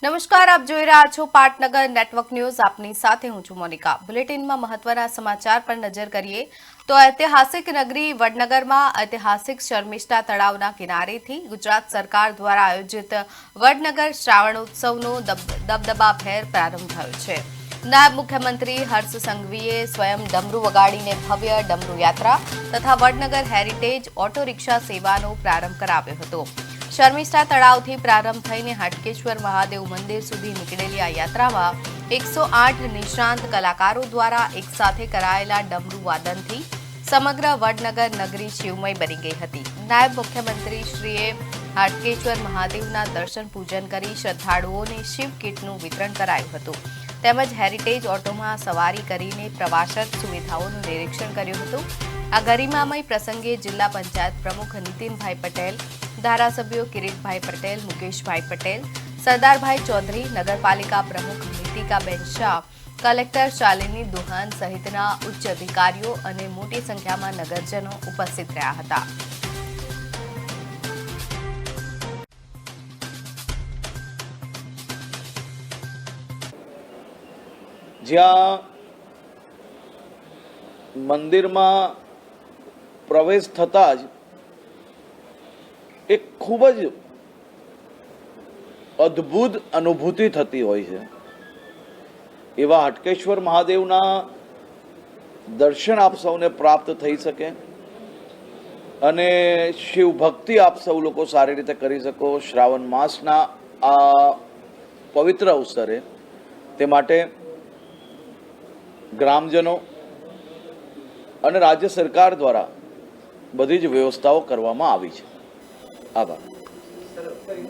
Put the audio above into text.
નમસ્કાર, આપ જોઈ રહ્યા છો પાટનગર નેટવર્ક ન્યૂઝ. આપની સાથે હું છું મોનિકા. બુલેટિનમાં મહત્વના સમાચાર પર નજર કરીએ તો ઐતિહાસિક નગરી વડનગરમાં ઐતિહાસિક શર્મિષ્ઠા તળાવના કિનારેથી ગુજરાત સરકાર દ્વારા આયોજિત વડનગર શ્રાવણોત્સવનો દબદબાભેર પ્રારંભ થયો છે. નાયબ મુખ્યમંત્રી હર્ષ સંઘવીએ સ્વયં ડમરૂ વગાડીને ભવ્ય ડમરૂ યાત્રા તથા વડનગર હેરિટેજ ઓટો રિક્ષા સેવાનો પ્રારંભ કરાવ્યો હતો. શર્મિષ્ઠા તળાવથી પ્રારંભ થઈને હાટકેશ્વર મહાદેવ મંદિર સુધી નીકળેલી આ યાત્રામાં 108 નિષ્ણાંત કલાકારો દ્વારા એકસાથે કરાયેલા ડમરૂ વાદનથી સમગ્ર વડનગર નગરી શિવમય બની ગઈ હતી. નાયબ મુખ્યમંત્રી શ્રીએ હાટકેશ્વર મહાદેવના દર્શન પૂજન કરી શ્રદ્ધાળુઓને શિવ કીટનું વિતરણ કરાયું હતું. તેમજ હેરિટેજ ઓટોમાં સવારી કરીને પ્રવાસક સુવિધાઓનું નિરીક્ષણ કર્યું હતું. આ ગરિમામય પ્રસંગે જિલ્લા પંચાયત પ્રમુખ નીતિનભાઈ પટેલ, ધારાસભ્યો કિરીટભાઈ પટેલ, મુકેશભાઈ પટેલ, સરદારભાઈ ચૌધરી, નગરપાલિકા પ્રમુખ નીતિકાબેન શાહ, કલેક્ટર શાલિની દુહાન સહિતના ઉચ્ચ અધિકારીઓ અને મોટી સંખ્યામાં નગરજનો ઉપસ્થિત રહ્યા હતા. જ્યાં મંદિરમાં પ્રવેશ થતાં જ એક ખૂબ જ અદ્ભુત અનુભૂતિ થતી હોય છે. એવા હાટકેશ્વર મહાદેવના દર્શન આપ સૌને પ્રાપ્ત થઈ શકે અને શિવ ભક્તિ આપ સૌ લોકો સારી રીતે કરી શકો શ્રાવણ માસના આ પવિત્ર અવસરે. તે માટે ગ્રામજનો અને રાજ્ય સરકાર દ્વારા બધી જ વ્યવસ્થાઓ કરવામાં આવી છે. આભાર.